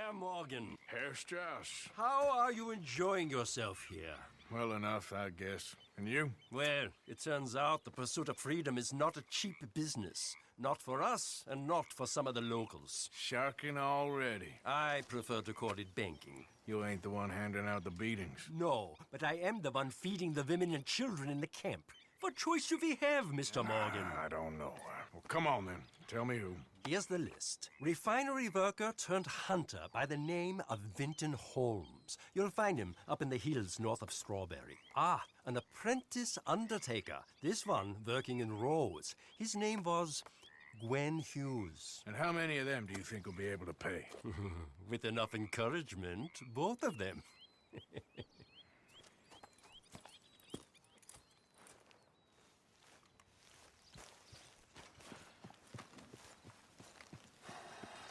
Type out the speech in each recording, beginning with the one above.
Herr Morgan. Herr Strauss. How are you enjoying yourself here? Well enough, I guess. And you? Well, it turns out the pursuit of freedom is not a cheap business. Not for us, and not for some of the locals. Sharking already. I prefer to call it banking. You ain't the one handing out the beatings. No, but I am the one feeding the women and children in the camp. What choice do we have, Mr. Morgan? I don't know. Well, come on then. Tell me who. Here's the list. Refinery worker turned hunter by the name of Vinton Holmes. You'll find him up in the hills north of Strawberry. Ah, an apprentice undertaker. This one working in Rhodes. His name was Gwen Hughes. And how many of them do you think will be able to pay? With enough encouragement, both of them.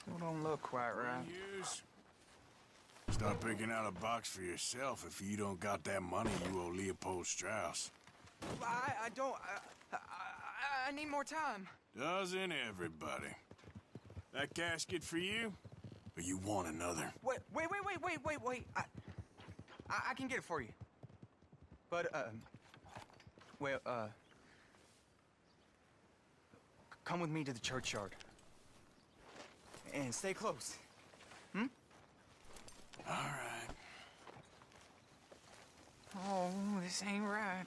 Still don't look quite right. Hughes. Start picking out a box for yourself if you don't got that money you owe Leopold Strauss. I don't... I need more time. Doesn't everybody? That casket for you? Or you want another? Wait. I can get it for you. But, come with me to the churchyard. And stay close. Hmm? All right. Oh, this ain't right.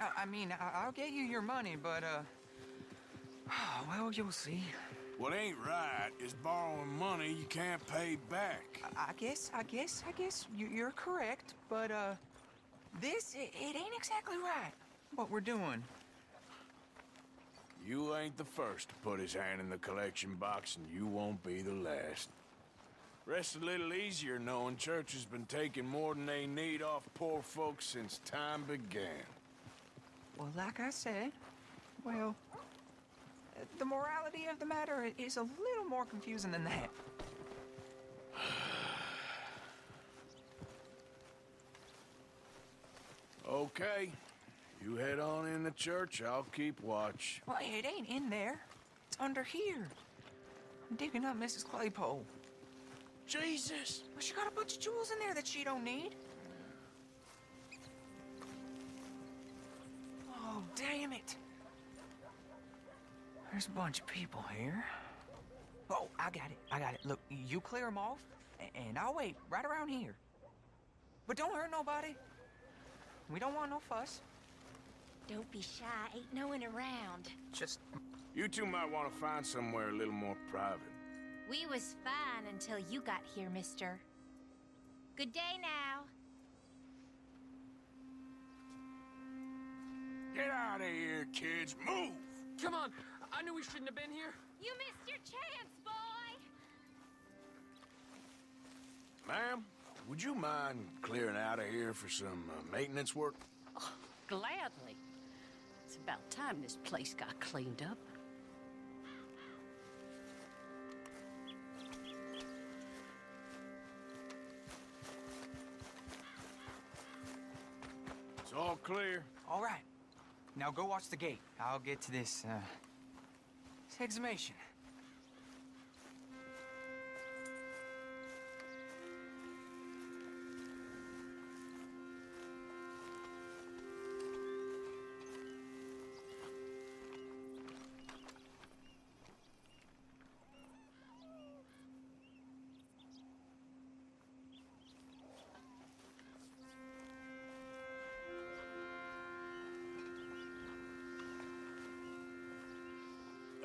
I mean, I'll get you your money, but, well, you'll see. What ain't right is borrowing money you can't pay back. I guess you're correct, but, it ain't exactly right, what we're doing. You ain't the first to put his hand in the collection box, and you won't be the last. Rests a little easier knowing church has been taking more than they need off poor folks since time began. Well, like I said, well, the morality of the matter is a little more confusing than that. Okay. You head on in the church, I'll keep watch. Well, it ain't in there. It's under here. I'm digging up Mrs. Claypole. Jesus! Well, she got a bunch of jewels in there that she don't need. Oh, damn it. There's a bunch of people here. Oh, I got it. Look, you clear them off, and I'll wait right around here. But don't hurt nobody. We don't want no fuss. Don't be shy, ain't no one around. Just... You two might want to find somewhere a little more private. We was fine until you got here, mister. Good day now. Get out of here, kids. Move! Come on! I knew we shouldn't have been here. You missed your chance, boy! Ma'am, would you mind clearing out of here for some maintenance work? Oh, gladly. It's about time this place got cleaned up. It's all clear. All right. Now go watch the gate. I'll get to this exhumation.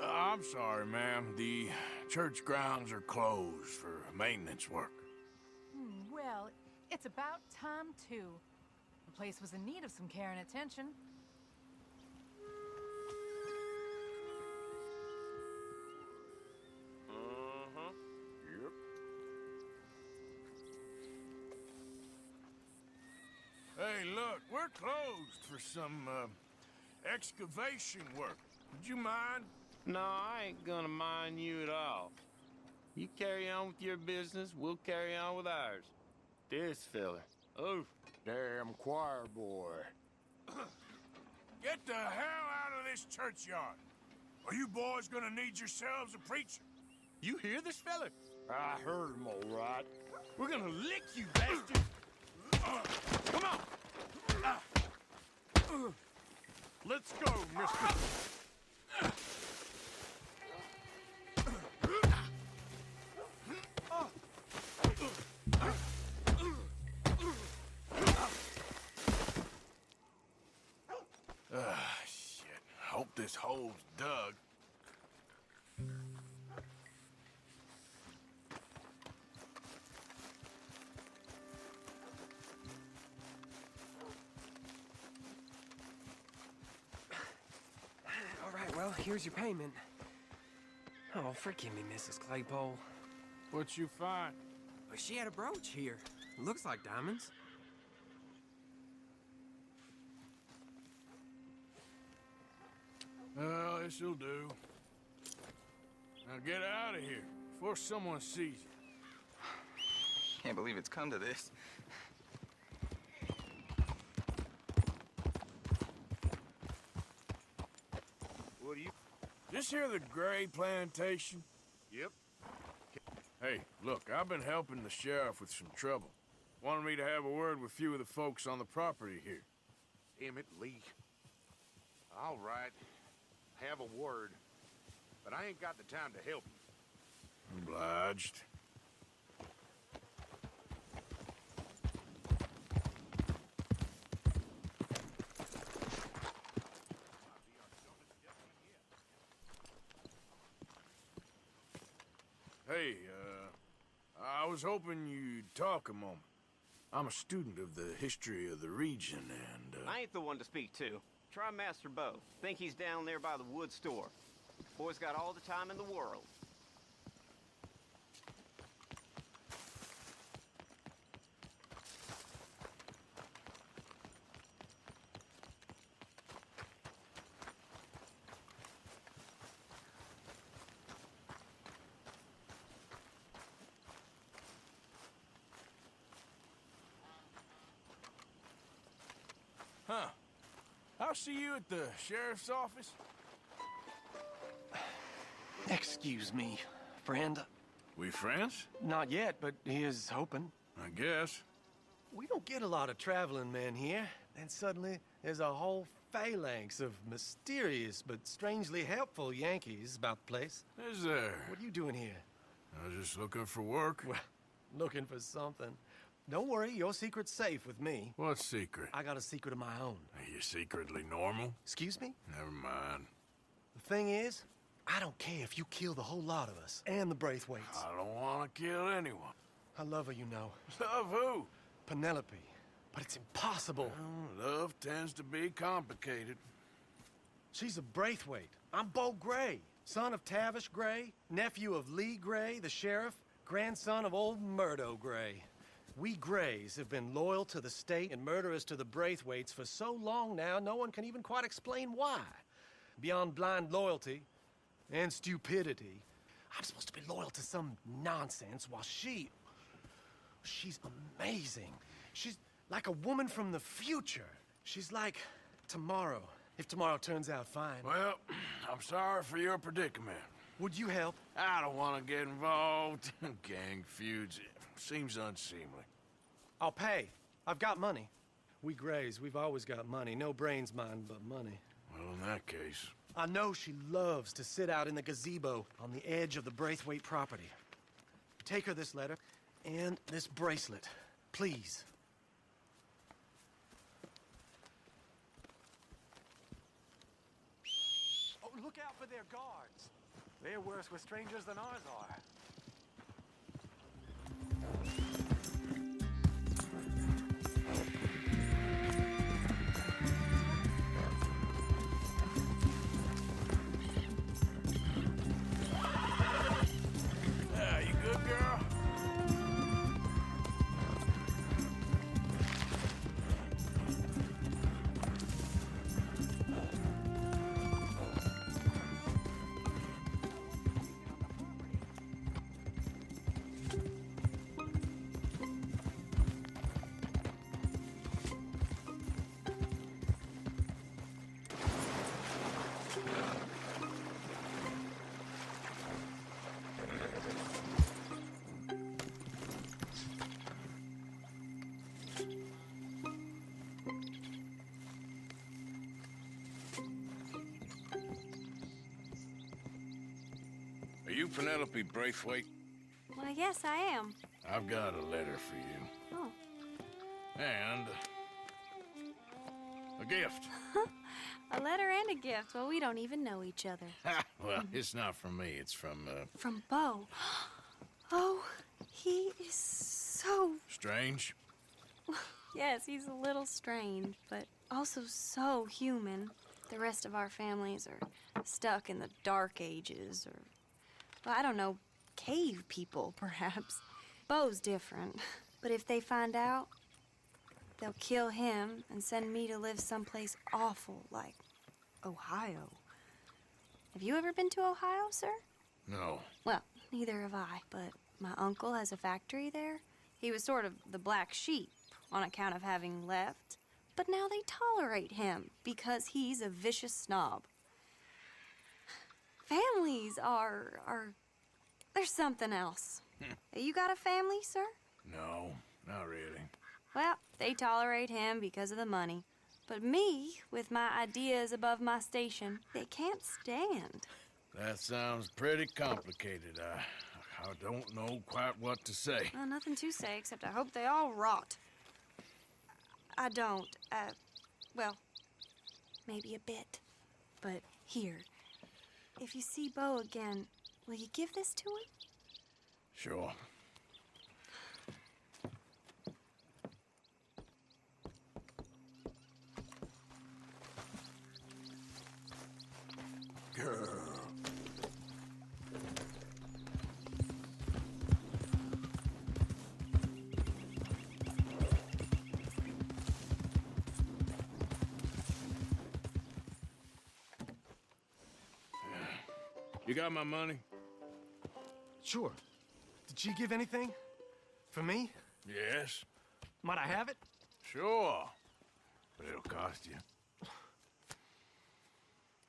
I'm sorry, ma'am. The church grounds are closed for maintenance work. Well, it's about time, too. The place was in need of some care and attention. Yep. Hey, look, we're closed for some, excavation work. Would you mind? No, I ain't gonna mind you at all. You carry on with your business, we'll carry on with ours. This fella. Oh, Damn choir boy. Get the hell out of this churchyard. Are you boys gonna need yourselves a preacher? You hear this fella? I heard him, all right. We're gonna lick you, bastard! Come on! Let's go, mister. Shit. Hope this hole's dug. All right, well, here's your payment. Oh, forgive me, Mrs. Claypole. What you find? But she had a brooch here. Looks like diamonds. Well, this'll do. Now get out of here before someone sees you. Can't believe it's come to this. What do you... This here the Gray Plantation? Yep. Hey, look, I've been helping the sheriff with some trouble. Wanted me to have a word with a few of the folks on the property here. Emmett Lee. All right. Have a word. But I ain't got the time to help you. Obliged. Hey, I was hoping you'd talk a moment. I'm a student of the history of the region, and, I ain't the one to speak to. Try Master Bo. Think he's down there by the wood store. Boy's got all the time in the world. Huh. I'll see you at the sheriff's office. Excuse me, friend. We friends? Not yet, but he is hoping. I guess. We don't get a lot of traveling men here. Then suddenly, there's a whole phalanx of mysterious but strangely helpful Yankees about the place. Is there? What are you doing here? I was just looking for work. Well, looking for something. Don't worry, your secret's safe with me. What secret? I got a secret of my own. Are you secretly normal? Excuse me? Never mind. The thing is, I don't care if you kill the whole lot of us and the Braithwaites. I don't want to kill anyone. I love her, you know. Love who? Penelope. But it's impossible. Well, love tends to be complicated. She's a Braithwaite. I'm Bo Gray, son of Tavish Gray, nephew of Lee Gray, the sheriff, grandson of old Murdo Gray. We Grays have been loyal to the state and murderous to the Braithwaites for so long now, no one can even quite explain why. Beyond blind loyalty and stupidity, I'm supposed to be loyal to some nonsense while she's amazing. She's like a woman from the future. She's like tomorrow, if tomorrow turns out fine. Well, I'm sorry for your predicament. Would you help? I don't want to get involved. Gang feuds. Seems unseemly. I'll pay. I've got money. We Grays, we've always got money. No brains, mind, but money. Well, in that case... I know she loves to sit out in the gazebo on the edge of the Braithwaite property. Take her this letter and this bracelet, please. Oh, look out for their guards. They're worse with strangers than ours are. You good, girl? you Penelope Braithwaite? Well, yes, I am. I've got a letter for you. Oh. And a gift. A letter and a gift. Well, we don't even know each other. Well, it's not from me. It's from, From Beau. Oh, he is so... Strange? Yes, he's a little strange, but also so human. The rest of our families are stuck in the Dark Ages, or, well, I don't know, cave people, perhaps. Beau's different, but if they find out, they'll kill him and send me to live someplace awful like Ohio. Have you ever been to Ohio, sir? No. Well, neither have I, but my uncle has a factory there. He was sort of the black sheep on account of having left, but now they tolerate him because he's a vicious snob. Families there's something else. You got a family, sir? No, not really. Well, they tolerate him because of the money. But me, with my ideas above my station, they can't stand. That sounds pretty complicated. I don't know quite what to say. Well, nothing to say, except I hope they all rot. I don't, well, maybe a bit. But here, if you see Beau again, will you give this to him? Sure. Girl. You got my money? Sure. Did she give anything? For me? Yes. Might I have it? Sure. But it'll cost you.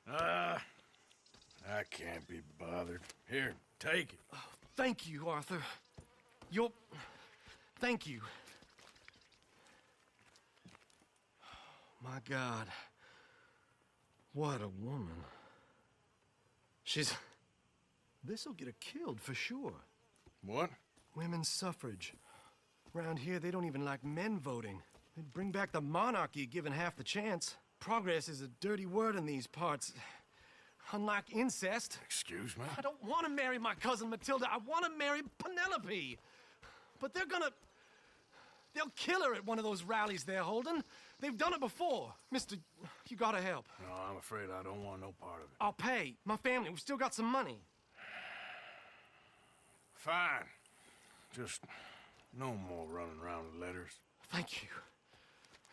I can't be bothered. Here, take it. Oh, thank you, Arthur. Thank you. My God. What a woman. This'll get her killed for sure. What? Women's suffrage. Around here, they don't even like men voting. They'd bring back the monarchy given half the chance. Progress is a dirty word in these parts. Unlike incest. Excuse me? I don't want to marry my cousin Matilda. I want to marry Penelope. But they'll kill her at one of those rallies they're holding. They've done it before. Mister, you gotta help. No, I'm afraid I don't want no part of it. I'll pay. My family, we've still got some money. Fine. Just no more running around with letters. Thank you.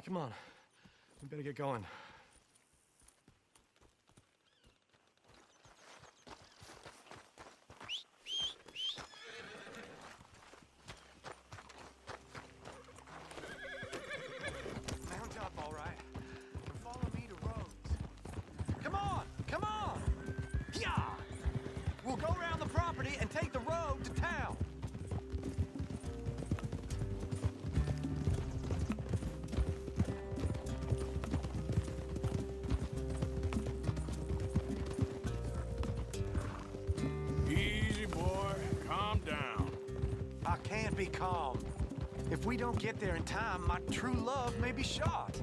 Come on. We better get going. Mount up, all right. And follow me to Rhodes. Come on! Come on! Yeah! We'll go around the property and take the road to town. Easy, boy. Calm down. I can't be calm. If we don't get there in time, my true love may be shot.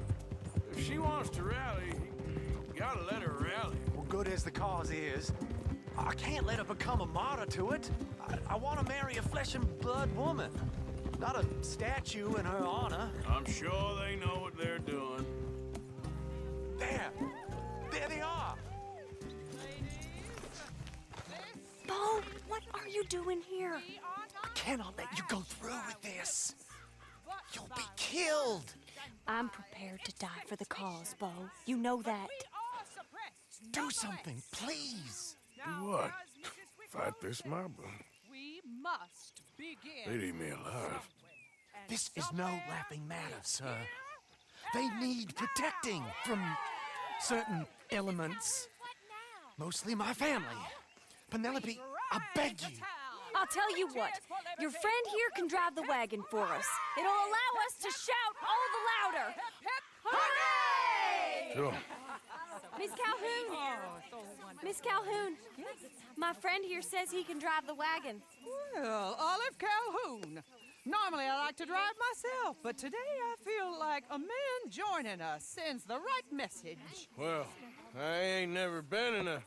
If she wants to rally, you gotta let her rally. Well, good as the cause is, I can't let her become a martyr to it. I want to marry a flesh and blood woman, not a statue in her honor. I'm sure they know what they're doing. There they are. Beau, what are you doing here? I cannot let you go through with this. You'll be killed. I'm prepared to die for the cause, Beau. You know that. Do something, please. Do what? Fight this mob? We must begin. They'd eat me alive. This is no laughing matter, sir. They need protecting from certain elements. Mostly my family. Penelope, I beg you. I'll tell you what. Your friend here can drive the wagon for us. It'll allow us to shout all the louder. Hooray! Sure. Miss Calhoun! Oh, so wonderful. Miss Calhoun! My friend here says he can drive the wagon. Well, Olive Calhoun. Normally I like to drive myself, but today I feel like a man joining us sends the right message. Well, I ain't never been in a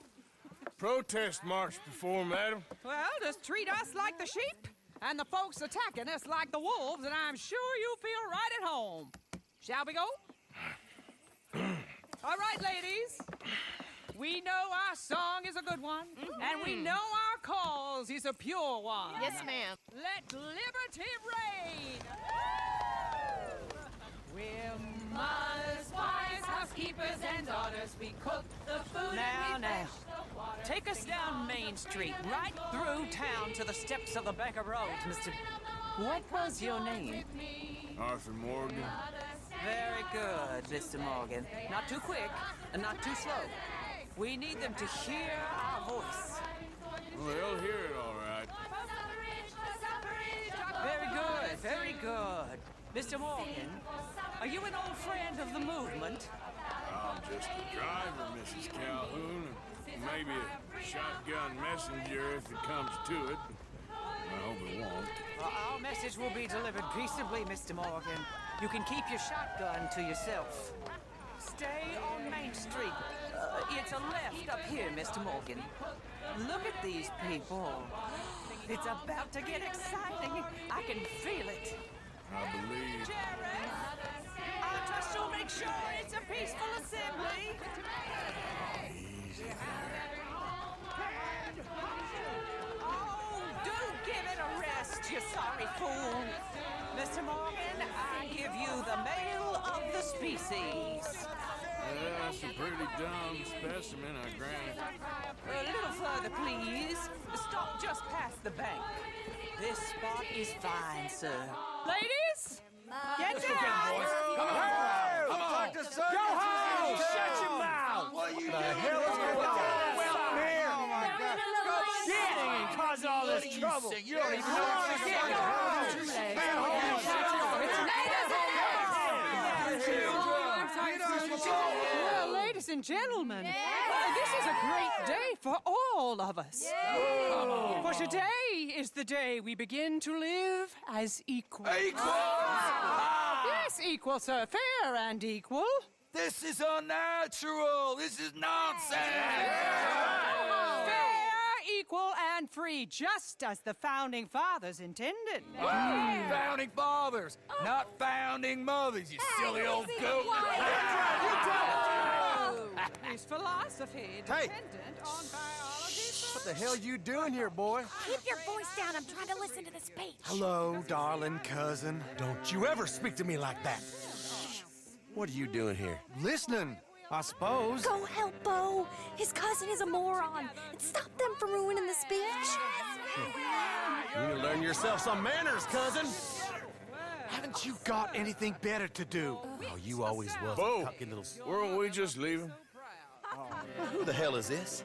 protest march before, madam. Well, just treat us like the sheep, and the folks attacking us like the wolves, and I'm sure you'll feel right at home. Shall we go? All right, ladies. We know our song is a good one, and we know our cause is a pure one. Yes, ma'am. Let liberty reign! We're mothers, wives, housekeepers, and daughters. We cook the food and we fetch the water. Take us down Main Street, right through town to the steps of the Bank of Rhodes, Mr. What was your name? Arthur Morgan. Very good, Mr. Morgan. Not too quick and not too slow. We need them to hear our voice. Well, they'll hear it all right. Very good, very good. Mr. Morgan, are you an old friend of the movement? I'm just a driver, Mrs. Calhoun, and maybe a shotgun messenger if it comes to it. I hope it won't. Our message will be delivered peaceably, Mr. Morgan. You can keep your shotgun to yourself. Stay on Main Street. It's a left up here, Mr. Morgan. Look at these people. It's about to get exciting. I can feel it. I believe. I trust you'll make sure it's a peaceful assembly. Easy there. Oh, do give it a rest, you sorry fool. Mr. Morgan, I give you the male of the species. Yeah, that's a pretty dumb specimen, I grant. A little further, please. Stop just past the bank. This spot is fine, sir. Ladies, get down! Come on! Come on! Go home! Shut your mouth! What the hell is going on? Welcome here! Oh my God! Go shit! And cause all this trouble. You don't even know what to get. Go Well, ladies and gentlemen, this is a great day for all of us. For today is the day we begin to live as equals. Equal? Yes, equal, sir. Fair and equal. This is unnatural. This is nonsense. Fair, equal, and free, just as the Founding Fathers intended. Founding fathers, not founding mothers, you silly old goat. Is philosophy dependent on biology? What the hell you doing here, boy? Keep your voice down. I'm trying to listen to the speech. Hello, darling cousin. Don't you ever speak to me like that. What are you doing here? Listening, I suppose. Go help Bo. His cousin is a moron. And stop them from ruining the speech. You need to learn yourself some manners, cousin. Haven't you got anything better to do? Oh, you always was Bo, a cocky little... weren't we just leaving? Who the hell is this?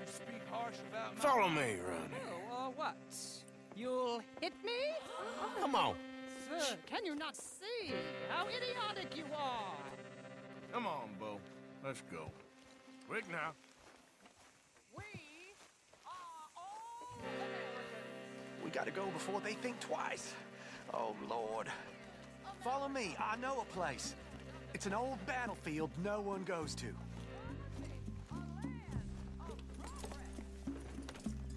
Follow me, Ronnie. Oh, what? You'll hit me? Come on. Sir, can you not see how idiotic you are? Come on, Bo. Let's go. Quick now. We are all Americans. We gotta go before they think twice. Oh, Lord. Follow me. I know a place. It's an old battlefield no one goes to.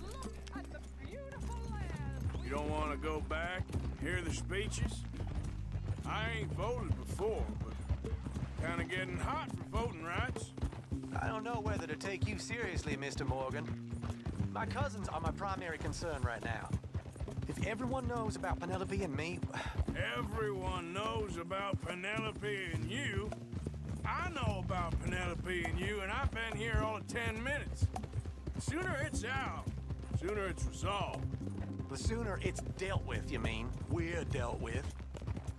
Look at the beautiful land. You don't want to go back and hear the speeches? I ain't voted before, but kind of getting hot for voting rights. I don't know whether to take you seriously, Mr. Morgan. My cousins are my primary concern right now. If everyone knows about Penelope and me... Everyone knows about Penelope and you. I know about Penelope and you, and I've been here all of 10 minutes. The sooner it's out, the sooner it's resolved. The sooner it's dealt with, you mean? We're dealt with.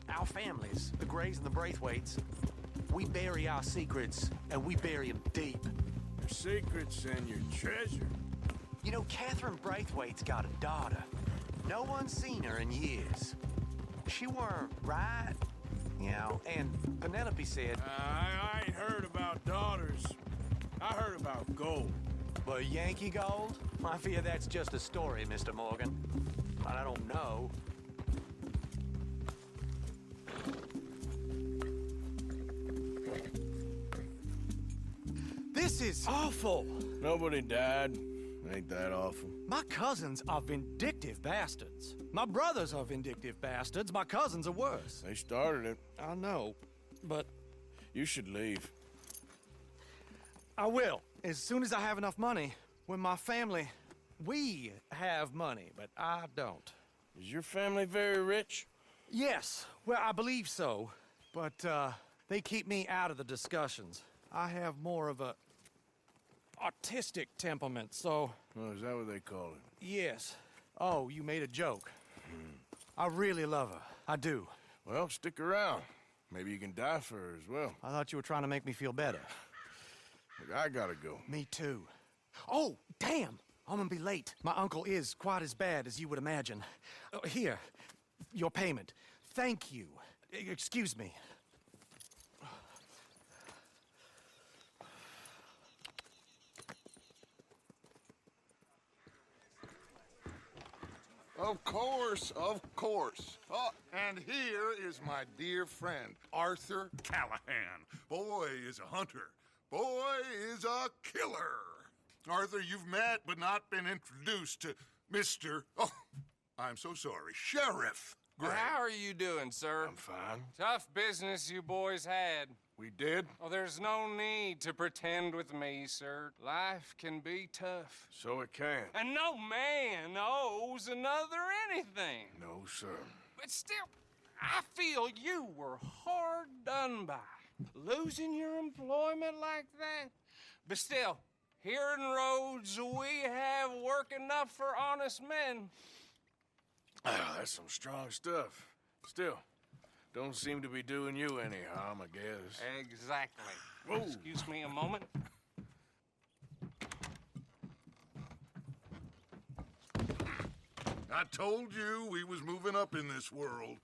Our families, the Grays and the Braithwaites, we bury our secrets, and we bury them deep. Your secrets and your treasure. You know, Catherine Braithwaite's got a daughter. No one's seen her in years. She weren't right, you know, and Penelope said... I ain't heard about daughters. I heard about gold. But Yankee gold? I fear that's just a story, Mr. Morgan. But I don't know. This is awful. Nobody died. Ain't that awful? My cousins are vindictive bastards. My brothers are vindictive bastards. My cousins are worse. They started it. I know, but You should leave. I will, as soon as I have enough money. When my family, we have money, but I don't. Is your family very rich? Yes, well, I believe so, but they keep me out of the discussions. I have more of a artistic temperament, so... Oh, is that what they call it? Yes. Oh, you made a joke. I really love her. I do. Well, stick around. Maybe you can die for her as well. I thought you were trying to make me feel better. Look, I gotta go. Me too. Oh, damn! I'm gonna be late. My uncle is quite as bad as you would imagine. Here, your payment. Thank you. Excuse me. Of course, of course. Oh, and here is my dear friend, Arthur Callahan. Boy is a hunter. Boy is a killer. Arthur, you've met but not been introduced to Mr. Oh, I'm so sorry, Sheriff Gray. How are you doing, sir? I'm fine. Tough business you boys had. We did? Oh, there's no need to pretend with me, sir. Life can be tough. So it can. And no man owes another anything. No, sir. But still, I feel you were hard done by. Losing your employment like that. But still, here in Rhodes, we have work enough for honest men. Ah, that's some strong stuff. Still, don't seem to be doing you any harm, I guess. Exactly. Whoa. Excuse me a moment. I told you we was moving up in this world.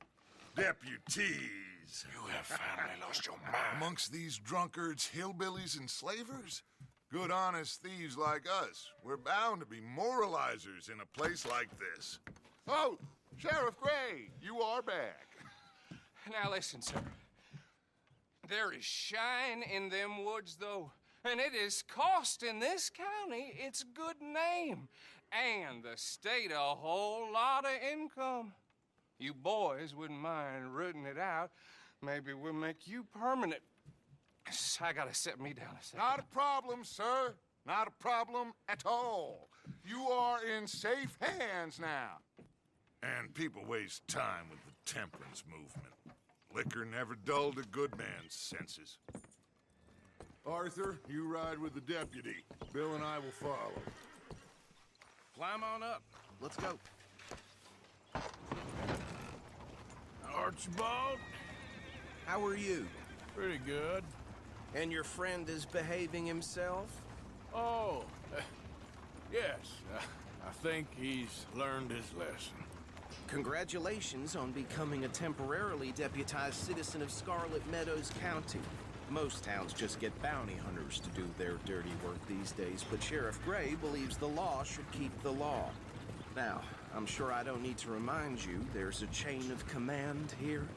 Deputies. You have finally lost your mind. Amongst these drunkards, hillbillies, and slavers? Good, honest thieves like us. We're bound to be moralizers in a place like this. Oh, Sheriff Gray, you are back. Now listen, sir. There is shine in them woods, though, and it is costing this county its good name and the state a whole lot of income. You boys wouldn't mind rooting it out. Maybe we'll make you permanent. I gotta sit me down a second. Not a problem, sir. Not a problem at all. You are in safe hands now. And people waste time with the temperance movement. Liquor never dulled a good man's senses. Arthur, you ride with the deputy. Bill and I will follow. Climb on up. Let's go. Archibald? How are you? Pretty good. And your friend is behaving himself? Oh, yes. I think he's learned his lesson. Congratulations on becoming a temporarily deputized citizen of Scarlet Meadows County. Most towns just get bounty hunters to do their dirty work these days, but Sheriff Gray believes the law should keep the law. Now, I'm sure I don't need to remind you there's a chain of command here.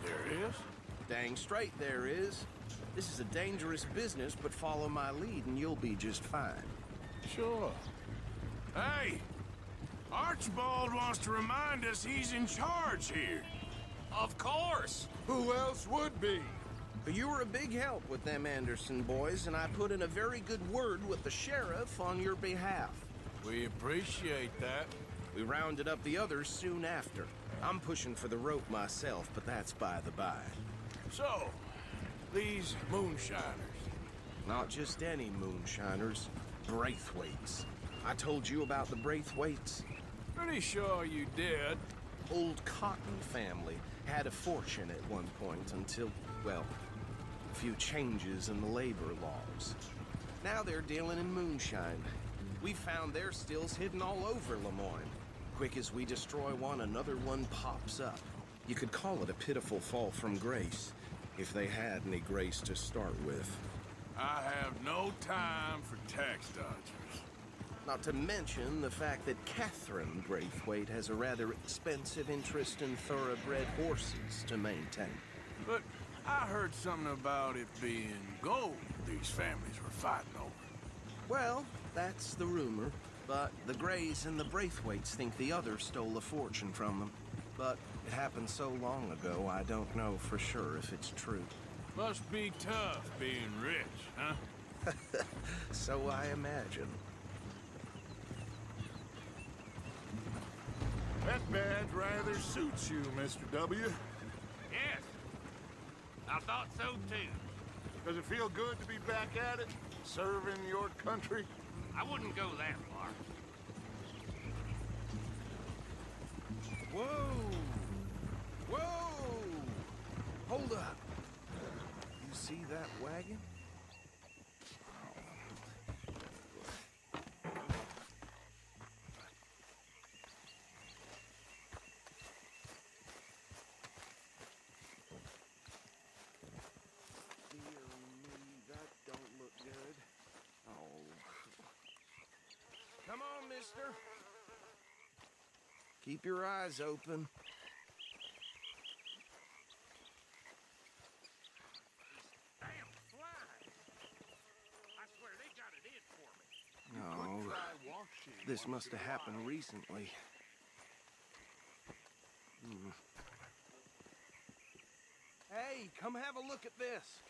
There is? Dang straight there is. This is a dangerous business, but follow my lead and you'll be just fine. Sure. Hey! Archibald wants to remind us he's in charge here. Of course. Who else would be? But you were a big help with them Anderson boys, and I put in a very good word with the sheriff on your behalf. We appreciate that. We rounded up the others soon after. I'm pushing for the rope myself, but that's by the by. So, these moonshiners. Not just any moonshiners. Braithwaites. I told you about the Braithwaites? Pretty sure you did. Old Cotton family had a fortune at one point until, well, a few changes in the labor laws. Now they're dealing in moonshine. We found their stills hidden all over Lemoyne. Quick as we destroy one, another one pops up. You could call it a pitiful fall from grace, if they had any grace to start with. I have no time for tax dodgers. Not to mention the fact that Catherine Braithwaite has a rather expensive interest in thoroughbred horses to maintain. But I heard something about it being gold these families were fighting over. Well, that's the rumor. But the Grays and the Braithwaites think the others stole a fortune from them. But it happened so long ago, I don't know for sure if it's true. Must be tough being rich, huh? So I imagine. That badge rather suits you, Mr. W. Yes. I thought so, too. Does it feel good to be back at it, serving your country? I wouldn't go that far. Whoa! Whoa! Hold up. You see that wagon? Dear me, that don't look good. Oh. Come on, mister. Keep your eyes open. Damn flies! I swear they got it in for me. No, this must have happened recently. Hey, come have a look at this.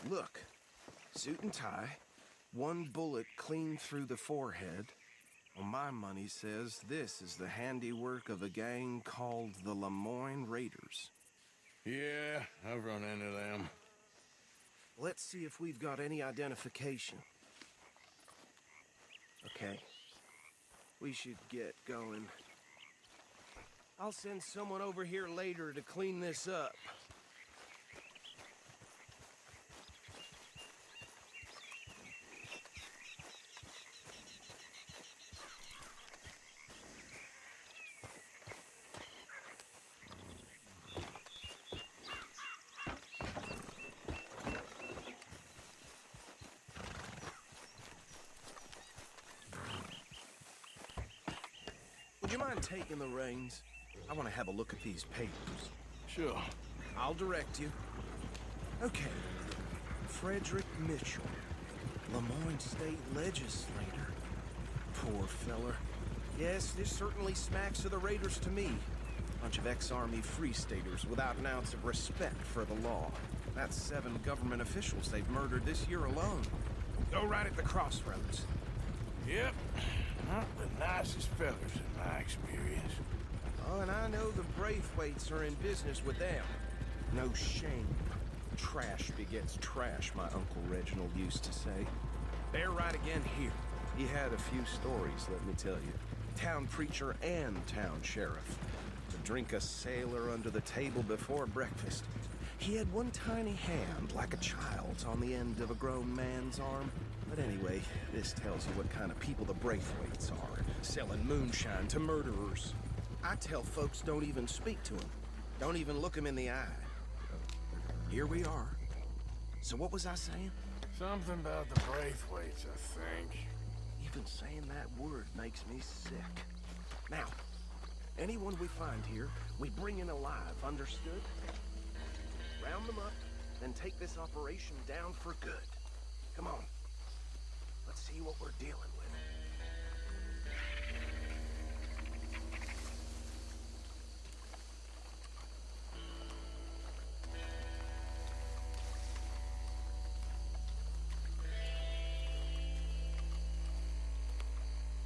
Look, suit and tie, one bullet clean through the forehead. Well, my money says this is the handiwork of a gang called the Lemoyne Raiders. Yeah, I've run into them. Let's see if we've got any identification. Okay. We should get going. I'll send someone over here later to clean this up. Would you mind taking the reins? I want to have a look at these papers. Sure. I'll direct you. Okay. Frederick Mitchell, Lemoyne State Legislator. Poor feller. Yes, this certainly smacks of the Raiders to me. Bunch of ex-Army Free Staters without an ounce of respect for the law. That's 7 government officials they've murdered this year alone. Go right at the crossroads. Yep. Not the nicest fellas in my experience. Oh, and I know the Braithwaites are in business with them. No shame. Trash begets trash, my Uncle Reginald used to say. They're right again here. He had a few stories, let me tell you. Town preacher and town sheriff. To drink a sailor under the table before breakfast. He had one tiny hand, like a child's, on the end of a grown man's arm. But anyway, this tells you what kind of people the Braithwaites are. Selling moonshine to murderers. I tell folks don't even speak to him. Don't even look him in the eye. Here we are. So what was I saying? Something about the Braithwaites, I think. Even saying that word makes me sick. Now, anyone we find here, we bring in alive, understood? Round them up, then take this operation down for good. Come on. Let's see what we're dealing with.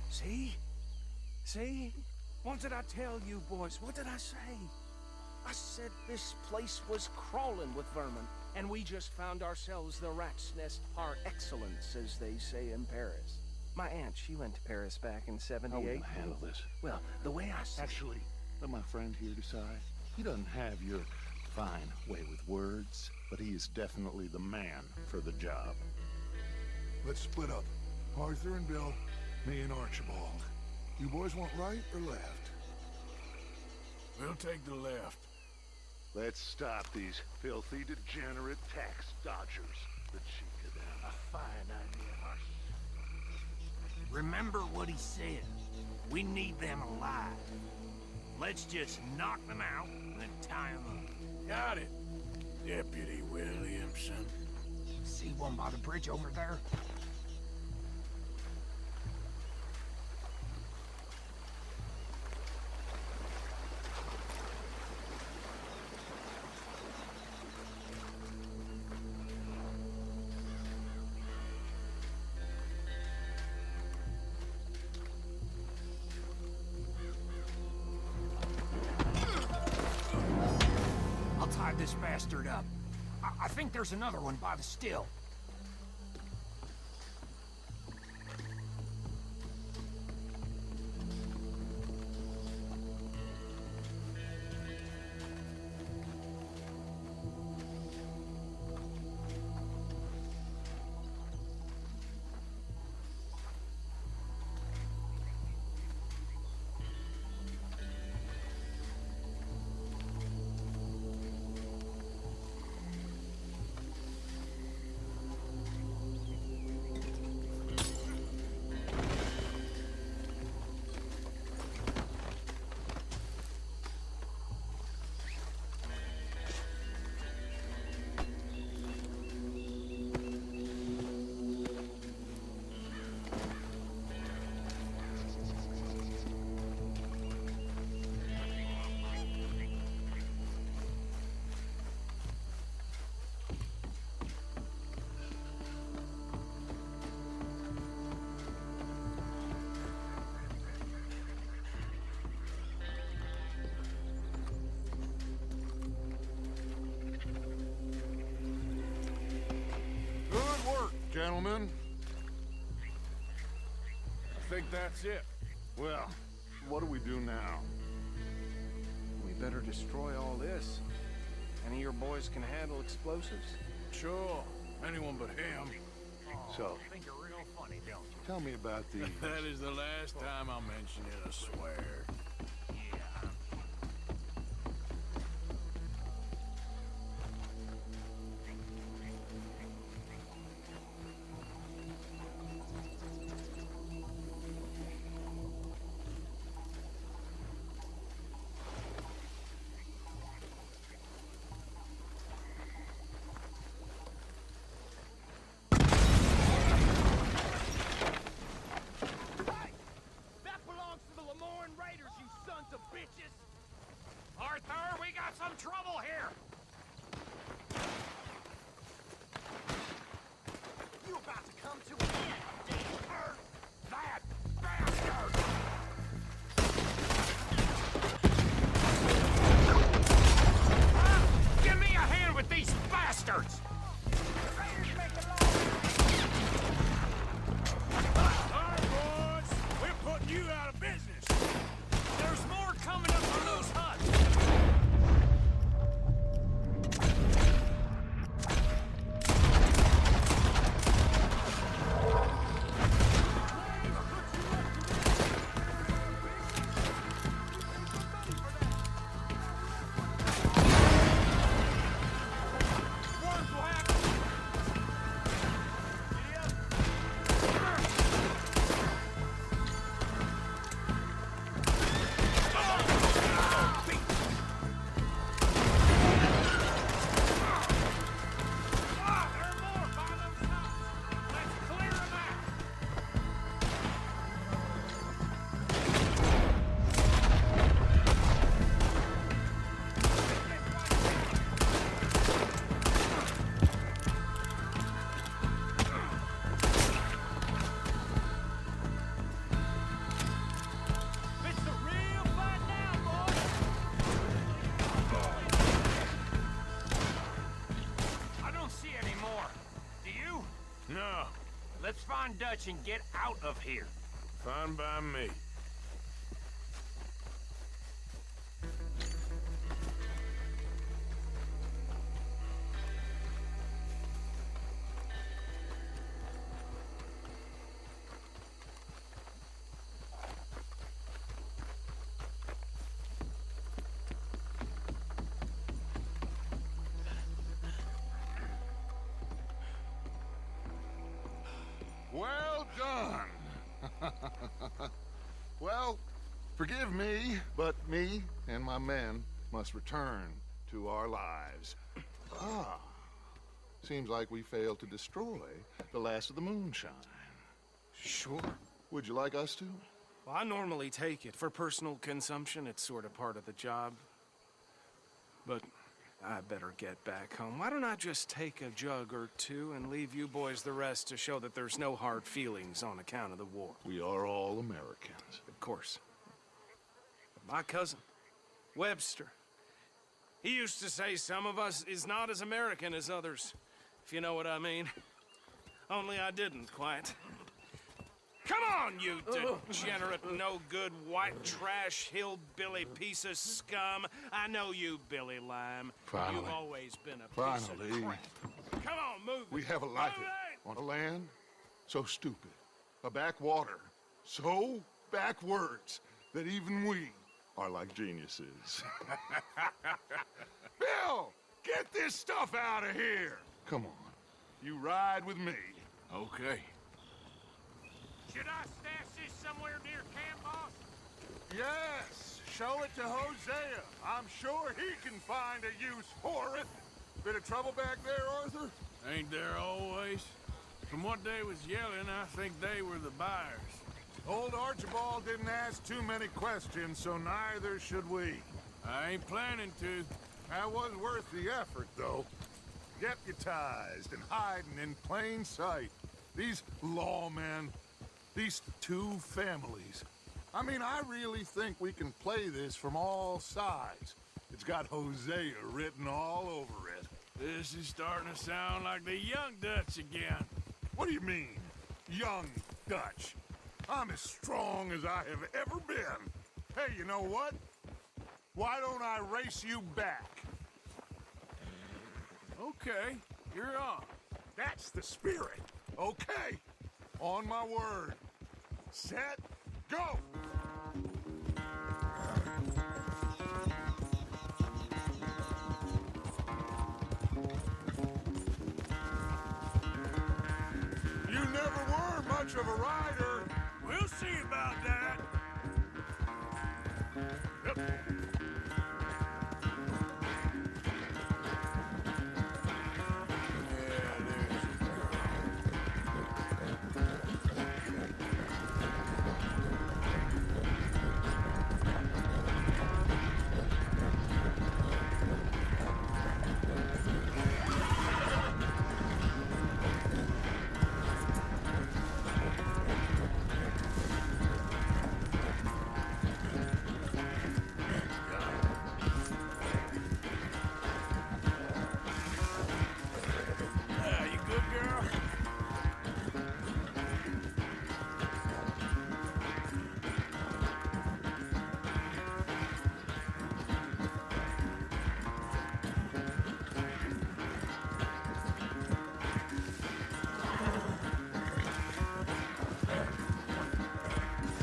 See? See? What did I tell you, boys? What did I say? I said this place was crawling with vermin, and we just found ourselves the rat's nest par excellence, as they say in Paris. My aunt, she went to Paris back in '78. How are we gonna handle this? Well, the way I see Actually, let my friend here decide. He doesn't have your fine way with words, but he is definitely the man for the job. Let's split up. Arthur and Bill, me and Archibald. You boys want right or left? We'll take the left. Let's stop these filthy, degenerate tax dodgers. the cheek of them. A fine idea. Remember what he said. We need them alive. Let's just knock them out, then tie them up. Got it, Deputy Williamson. See one by the bridge over there? I'll tie this bastard up. I think there's another one by the still. Gentlemen, I think that's it. well, what do we do now? We better destroy all this. Any of your boys can handle explosives? Sure, anyone but him. So, Think you're real funny, don't you? tell me about these. That is the last time I'll mention it, I swear. Arthur, we got some trouble here! You about to come to an end, Dave. That bastard! Give me a hand with these bastards! Alright, boys, we're putting you out of business. There's more coming up from those huts. Let's find Dutch and get out of here. Fine by me. Well done. Well, forgive me, but me and my men must return to our lives. Ah, seems like we failed to destroy the last of the moonshine. Sure. Would you like us to? Well, I normally take it. For personal consumption, it's sort of part of the job. But I better get back home. Why don't I just take a jug or two and leave you boys the rest to show that there's no hard feelings on account of the war? We are all Americans. Of course. But my cousin, Webster, he used to say some of us is not as American as others, if you know what I mean. Only I didn't quite. Come on, you degenerate, no-good, white trash, hillbilly piece of scum. I know you, Billy Lime. Finally. You've always been a piece Finally. of crap. Come on, move it. We have a life on a land so stupid, a backwater so backwards that even we are like geniuses. Bill, get this stuff out of here. Come on, you ride with me. Okay. Should I stash this somewhere near camp, boss? Yes, show it to Hosea. I'm sure he can find a use for it. Bit of trouble back there, Arthur? Ain't there always? From what they was yelling, I think they were the buyers. Old Archibald didn't ask too many questions, so neither should we. I ain't planning to. That was worth the effort, though. Deputized and hiding in plain sight. These lawmen, these two families. I mean, I really think we can play this from all sides. It's got Hosea written all over it. This is starting to sound like the Young Dutch again. What do you mean, Young Dutch? I'm as strong as I have ever been. Hey, you know what? Why don't I race you back? Okay, you're on. That's the spirit. Okay, on my word. Set, go! You never were much of a rider. We'll see about that. Yep. You good, girl?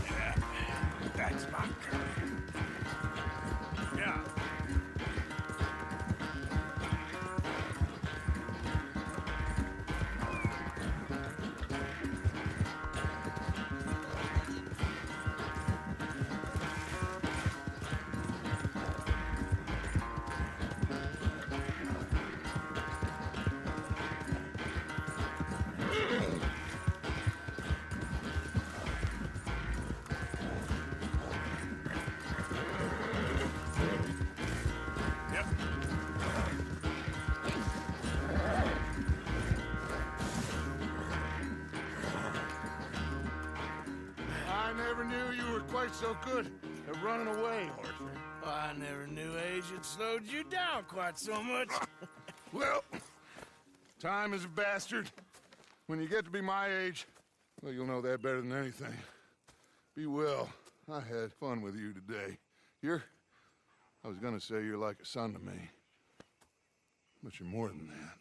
Yeah, that's my girl. Yeah. Yep. I never knew you were quite so good at running away, Arthur. I never knew age had slowed you down quite so much. Well, time is a bastard. When you get to be my age, well, you'll know that better than anything. Be well. I had fun with you today. I was gonna say you're like a son to me. But you're more than that.